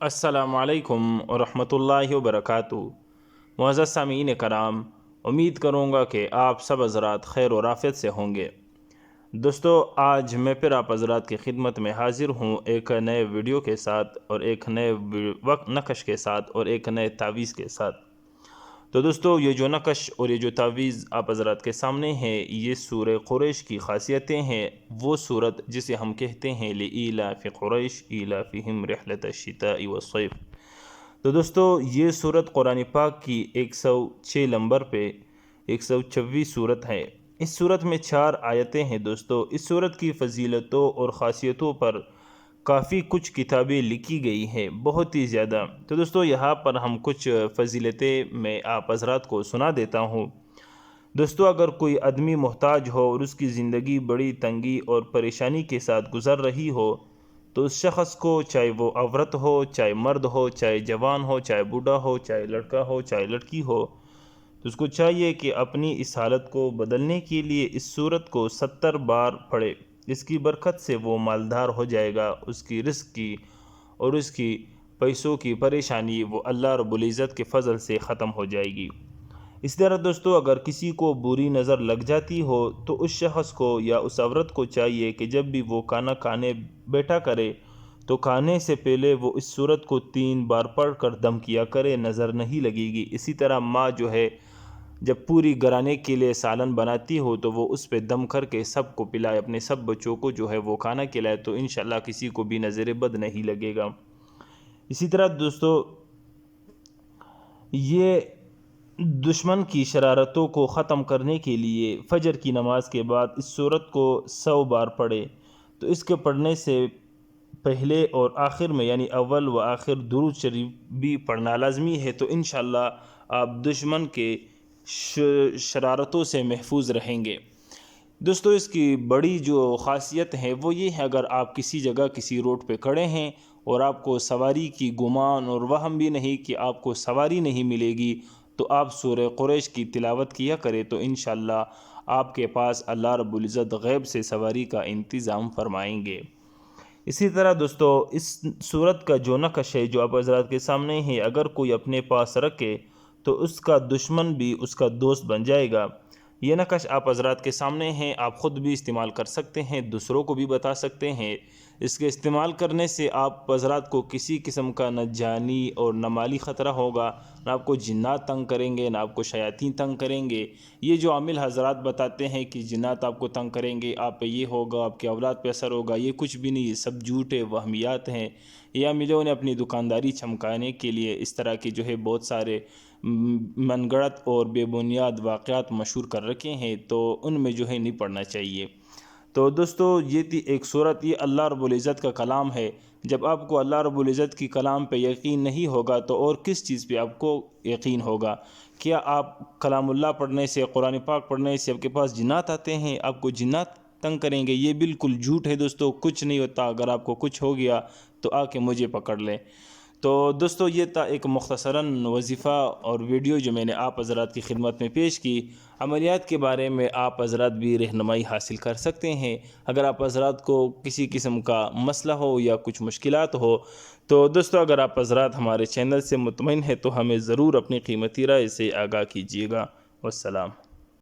अस्सलामु अलैकुम वरहमतुल्लाहि वबरकातुहू। मुअज़्ज़ज़ सामीन कराम, उम्मीद करूँगा कि आप सब हज़रात खैर और आफ़ियत से होंगे। दोस्तों, आज मैं फिर आप हज़रात की खिदमत में हाज़िर हूँ एक नए वीडियो के साथ और एक नए वक्त नक़श के साथ और एक नए तावीज़ के साथ। तो दोस्तों, ये जो नक़श और ये जो तावीज़ आप हज़रात के सामने है, ये सूरह कुरैश की ख़ासियतें हैं। वो सूरत जिसे हम कहते हैं लिईलाफ़ि कुरैश ईलाफ़िहिम रिहलतश्शिताइ वस्सैफ़। तो दोस्तों, ये सूरत कुरान पाक की 106 नंबर पे 126 सूरत है। इस सूरत में 4 आयतें हैं। दोस्तों, इस सूरत की फ़जीलतों और ख़ासियतों पर काफ़ी कुछ किताबें लिखी गई हैं, बहुत ही ज़्यादा। तो दोस्तों, यहाँ पर हम कुछ फ़जीलतें मैं आप हज़रात को सुना देता हूँ। दोस्तों, अगर कोई आदमी मोहताज हो और उसकी ज़िंदगी बड़ी तंगी और परेशानी के साथ गुज़र रही हो, तो उस शख़्स को, चाहे वो औरत हो, चाहे मर्द हो, चाहे जवान हो, चाहे बूढ़ा हो, चाहे लड़का हो, चाहे लड़की हो, तो उसको चाहिए कि अपनी इस हालत को बदलने के लिए इस सूरत को 70 बार पढ़े। इसकी बरकत से वो मालदार हो जाएगा। उसकी रिस्क की और उसकी पैसों की परेशानी वो अल्लाह रब्बुल इज़्ज़त के फ़ज़ल से ख़त्म हो जाएगी। इसी तरह दोस्तों, अगर किसी को बुरी नज़र लग जाती हो, तो उस शख़्स को या उस औरत को चाहिए कि जब भी वो खाना खाने बैठा करे, तो खाने से पहले वो इस सूरत को 3 बार पढ़ कर दम किया करे, नज़र नहीं लगेगी। इसी तरह माँ जो है, जब पूरी घराने के लिए सालन बनाती हो, तो वो उस पे दम करके सबको पिलाए, अपने सब बच्चों को जो है वो खाना खिलाए, तो इंशाल्लाह किसी को भी नज़र बद नहीं लगेगा। इसी तरह दोस्तों, ये दुश्मन की शरारतों को ख़त्म करने के लिए फ़जर की नमाज के बाद इस सूरत को 100 बार पढ़े। तो इसके पढ़ने से पहले और आखिर में, यानी अव्वल व आखिर दुरूद शरीफ भी पढ़ना लाजमी है। तो इंशाल्लाह आप दुश्मन के शरारतों से महफूज रहेंगे। दोस्तों, इसकी बड़ी जो ख़ासियत है वो ये है, अगर आप किसी जगह किसी रोड पे खड़े हैं और आपको सवारी की गुमान और वहम भी नहीं कि आपको सवारी नहीं मिलेगी, तो आप सूरह कुरैश की तिलावत किया करें, तो इंशाल्लाह आपके पास अल्लाह रब्बुल इज़्ज़त गैब से सवारी का इंतज़ाम फरमाएंगे। इसी तरह दोस्तों, इस सूरत का जो नक़श है जो आप हज़रात के सामने है, अगर कोई अपने पास रखे तो उसका दुश्मन भी उसका दोस्त बन जाएगा। ये नक़श आप हज़रात के सामने हैं। आप ख़ुद भी इस्तेमाल कर सकते हैं, दूसरों को भी बता सकते हैं। इसके इस्तेमाल करने से आप हज़रात को किसी किस्म का न जानी और न माली ख़तरा होगा, न आपको जिन्नात तंग करेंगे, न आपको शयातीन तंग करेंगे। ये जो आमिल हज़रात बताते हैं कि जिन्नात आपको तंग करेंगे, आप पे ये होगा, आपके औलाद पे असर होगा, ये कुछ भी नहीं, ये सब झूठे वहमियात हैं। ये आमिलों ने अपनी दुकानदारी चमकाने के लिए इस तरह की जो है बहुत सारे मनगढ़ंत और बेबुनियाद वाक़यात मशहूर कर रखे हैं, तो उनमें जो है नहीं पढ़ना चाहिए। तो दोस्तों, ये थी एक सूरत, ये अल्लाह रब्बुल इज़्ज़त का कलाम है। जब आपको अल्लाह रब्बुल इज़्ज़त की कलाम पे यकीन नहीं होगा, तो और किस चीज़ पे आपको यकीन होगा? क्या आप कलामुल्लाह पढ़ने से, कुरान पाक पढ़ने से आपके पास जिन्नात आते हैं, आपको जिन्नात तंग करेंगे? ये बिल्कुल झूठ है दोस्तों, कुछ नहीं होता। अगर आपको कुछ हो गया तो आके मुझे पकड़ लें। तो दोस्तों, ये था एक मुख्तसरन वजीफ़ा और वीडियो जो मैंने आप हज़रात की खिदमत में पेश की। अमलियात के बारे में आप हज़रात भी रहनुमाई हासिल कर सकते हैं। अगर आप हज़रात को किसी किस्म का मसला हो या कुछ मुश्किलात हो, तो दोस्तों, अगर आप हज़रात हमारे चैनल से मुतमईन हैं, तो हमें ज़रूर अपनी कीमती राय से आगाह कीजिएगा। वस्सलाम।